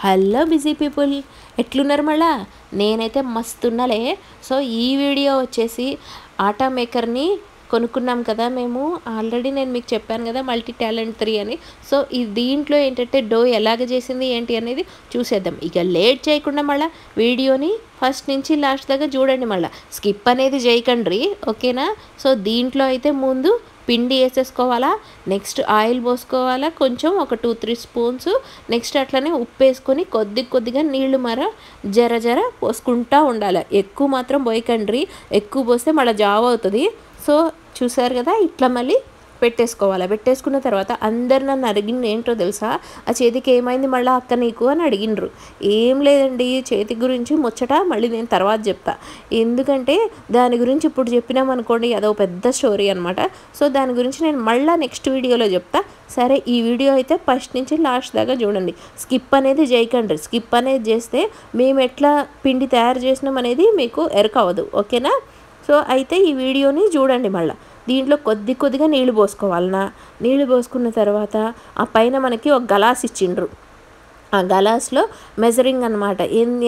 Hello busy people, ఎట్లున్నారు? మళ్ళా నేనైతే మస్తున్నాలే. సో ఈ వీడియో వచ్చేసి ఆటా మేకర్ని కొనుక్కున్నాం కదా మేము. ఆల్రెడీ నేను మీకు చెప్పాను కదా మల్టీ టాలెంట్ 3 అని. సో ఈ దీంట్లో ఏంటంటే డో ఎలాగ చేసింది ఏంటి అనేది చూసేద్దాం. ఇక లేట్ చేయకుండా మళ్ళీ వీడియోని ఫస్ట్ నుంచి లాస్ట్ దాకా చూడండి. మళ్ళీ స్కిప్ అనేది చేయకండి, ఓకేనా? సో దీంట్లో అయితే ముందు పిండి వేసేసుకోవాలా, నెక్స్ట్ ఆయిల్ పోసుకోవాలా, కొంచెం ఒక 2-3 స్పూన్స్, నెక్స్ట్ అట్లనే ఉప్పు వేసుకొని కొద్దిగా నీళ్లు జర పోసుకుంటూ ఉండాలి. ఎక్కువ మాత్రం పోయకండి, ఎక్కువ పోస్తే మళ్ళీ జావ అవుతుంది. సో చూసారు కదా, ఇట్లా మళ్ళీ పెట్టేసుకోవాలి. పెట్టేసుకున్న తర్వాత అందరు నన్ను అడిగింది ఏంటో తెలుసా, ఆ చేతికి ఏమైంది మళ్ళీ అక్క నీకు అని అడిగినరు. ఏం లేదండి, చేతి గురించి ముచ్చట మళ్ళీ నేను తర్వాత చెప్తా. ఎందుకంటే దాని గురించి ఇప్పుడు చెప్పినామనుకోండి అదో పెద్ద స్టోరీ అనమాట. సో దాని గురించి నేను మళ్ళీ నెక్స్ట్ వీడియోలో చెప్తా. సరే, ఈ వీడియో అయితే ఫస్ట్ నుంచి లాస్ట్ దాకా చూడండి, స్కిప్ అనేది చేయకండి. స్కిప్ అనేది చేస్తే మేము ఎట్లా పిండి తయారు చేసినాం అనేది మీకు ఎరకవదు, ఓకేనా? సో అయితే ఈ వీడియోని చూడండి. మళ్ళీ దీంట్లో కొద్దిగా నీళ్లు పోసుకోవాలన్నా. నీళ్లు పోసుకున్న తర్వాత ఆ పైన మనకి ఒక గలాస్ ఇచ్చిండ్రు. ఆ గలాస్లో మెజరింగ్ అనమాట,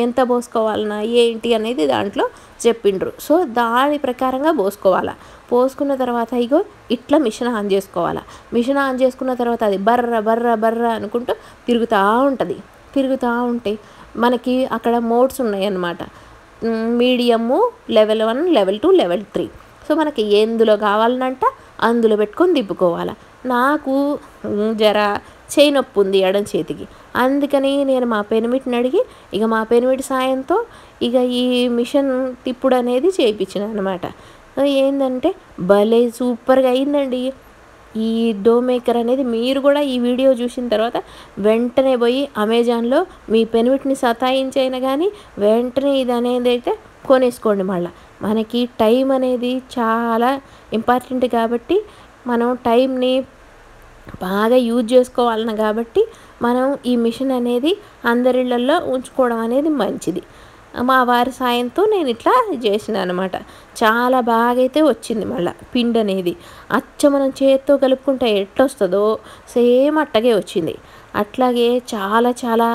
ఎంత పోసుకోవాలన్నా ఏంటి అనేది దాంట్లో చెప్పిండ్రు. సో దాని ప్రకారంగా పోసుకోవాలా. పోసుకున్న తర్వాత ఇగో ఇట్లా మిషన్ ఆన్ చేసుకోవాలా. మిషన్ ఆన్ చేసుకున్న తర్వాత అది బర్ర అనుకుంటూ తిరుగుతూ ఉంటుంది. తిరుగుతూ ఉంటే మనకి అక్కడ మోడ్స్ ఉన్నాయి అన్నమాట. Medium, level 1, level 2, level 3. So మనకి ఎందులో కావాలనంట అందులో పెట్టుకొని తిప్పుకోవాలి. నాకు జర చేయి నొప్పి ఉంది ఎడం చేతికి, అందుకని నేను మా పెనిమిటిని అడిగి ఇక మా పెనిమిటి సాయంతో ఇక ఈ మిషన్ తిప్పుడు అనేది చేయించిన అనమాట. ఏంటంటే భలే సూపర్గా అయిందండి ఈ డో మేకర్ అనేది. మీరు కూడా ఈ వీడియో చూసిన తర్వాత వెంటనే పోయి అమెజాన్లో మీ పెనిమిటిని సతాయించైనా కానీ వెంటనే ఇది అనేది అయితే కొనేసుకోండి. మళ్ళీ మనకి టైం అనేది చాలా ఇంపార్టెంట్ కాబట్టి మనం టైంని బాగా యూజ్ చేసుకోవాలన్న కాబట్టి మనం ఈ మిషన్ అనేది అందరిళ్ళల్లో ఉంచుకోవడం అనేది మంచిది. మా వారి సాయంతో నేను ఇట్లా చేసిన అనమాట. చాలా బాగా అయితే వచ్చింది. మళ్ళీ పిండి అనేది మనం చేత్తో కలుపుకుంటే ఎట్లొస్తుందో సేమ్ అట్టగే వచ్చింది. అట్లాగే చాలా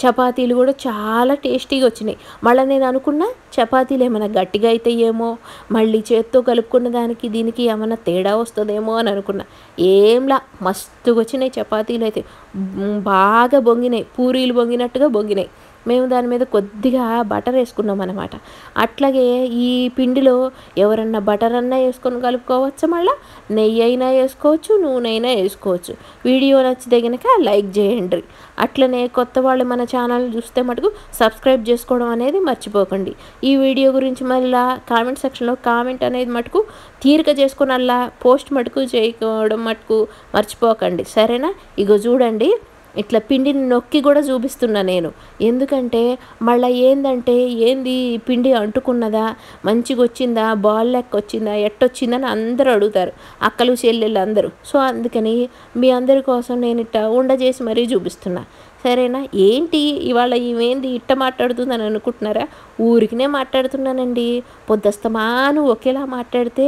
చపాతీలు కూడా చాలా టేస్టీగా వచ్చినాయి. మళ్ళీ నేను అనుకున్న చపాతీలు ఏమైనా గట్టిగా అయితే ఏమో, మళ్ళీ చేత్తో కలుపుకున్న దానికి దీనికి ఏమైనా తేడా వస్తుందేమో అని అనుకున్నా. ఏంలా మస్తుగా వచ్చినాయి చపాతీలు అయితే, బాగా బొంగినాయి, పూరీలు బొంగినట్టుగా బొంగినాయి. మేము దాని మీద కొద్దిగా బటర్ వేసుకున్నాం అనమాట. అట్లాగే ఈ పిండిలో ఎవరన్నా బటర్ అన్నా వేసుకొని కలుపుకోవచ్చు, మళ్ళీ నెయ్యి అయినా వేసుకోవచ్చు, నూనె అయినా వేసుకోవచ్చు. వీడియో నచ్చితే కనుక లైక్ చేయండి. అట్లనే కొత్త వాళ్ళు మన ఛానల్ చూస్తే మటుకు సబ్స్క్రైబ్ చేసుకోవడం అనేది మర్చిపోకండి. ఈ వీడియో గురించి మళ్ళీ కామెంట్ సెక్షన్లో కామెంట్ అనేది మటుకు తీరిక చేసుకుని అలా పోస్ట్ మటుకు చేయడం మటుకు మర్చిపోకండి, సరేనా? ఇగో చూడండి, ఇట్లా పిండిని నొక్కి కూడా చూపిస్తున్నా నేను. ఎందుకంటే మళ్ళీ ఏంది పిండి అంటుకున్నదా, మంచిగా వచ్చిందా, బాల్ లెక్క వచ్చిందా, ఎట్టొచ్చిందని అందరూ అడుగుతారు, అక్కలు చెల్లెళ్ళు అందరూ. సో అందుకని మీ అందరి కోసం నేను ఇట్లా ఉండ చేసి మరీ చూపిస్తున్నా, సరేనా? ఏంటి ఇవాళ ఇవేంది ఇట్ట మాట్లాడుతుందని అనుకుంటున్నారా? ఊరికినే మాట్లాడుతున్నానండి. పొద్దుస్తమాను ఒకేలా మాట్లాడితే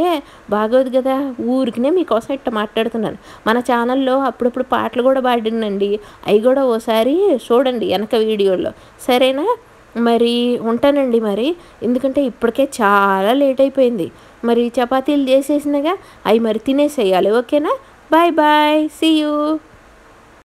బాగోదు కదా, ఊరికినే మీకోసం ఇట్ట మాట్లాడుతున్నాను. మన ఛానల్లో అప్పుడప్పుడు పాటలు కూడా పాడినండి, అవి కూడా ఓసారి చూడండి వెనక వీడియోలో, సరేనా? మరి ఉంటానండి మరి, ఎందుకంటే ఇప్పటికే చాలా లేట్ అయిపోయింది. మరి చపాతీలు చేసేసినగా అవి మరి తినేసేయాలి, ఓకేనా? Bye, see you.